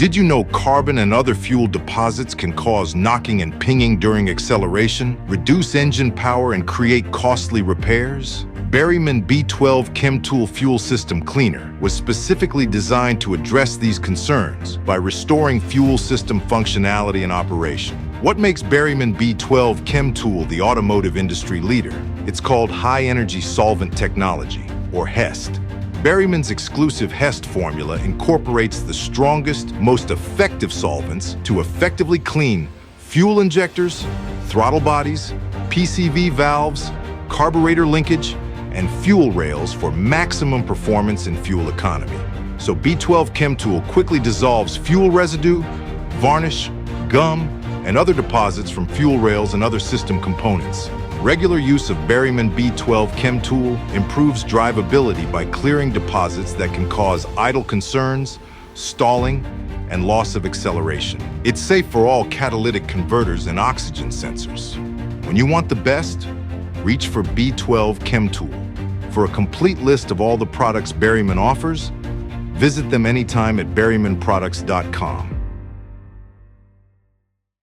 Did you know carbon and other fuel deposits can cause knocking and pinging during acceleration, reduce engine power, and create costly repairs? Berryman B-12 Chemtool Fuel System Cleaner was specifically designed to address these concerns by restoring fuel system functionality and operation. What makes Berryman B-12 Chemtool the automotive industry leader? It's called high-energy solvent technology, or HEST. Berryman's exclusive HEST formula incorporates the strongest, most effective solvents to effectively clean fuel injectors, throttle bodies, PCV valves, carburetor linkage, and fuel rails for maximum performance and fuel economy. So B-12 Chemtool quickly dissolves fuel residue, varnish, gum, and other deposits from fuel rails and other system components. Regular use of Berryman B-12 Chemtool improves drivability by clearing deposits that can cause idle concerns, stalling, and loss of acceleration. It's safe for all catalytic converters and oxygen sensors. When you want the best, reach for B-12 Chemtool. For a complete list of all the products Berryman offers, visit them anytime at berrymanproducts.com.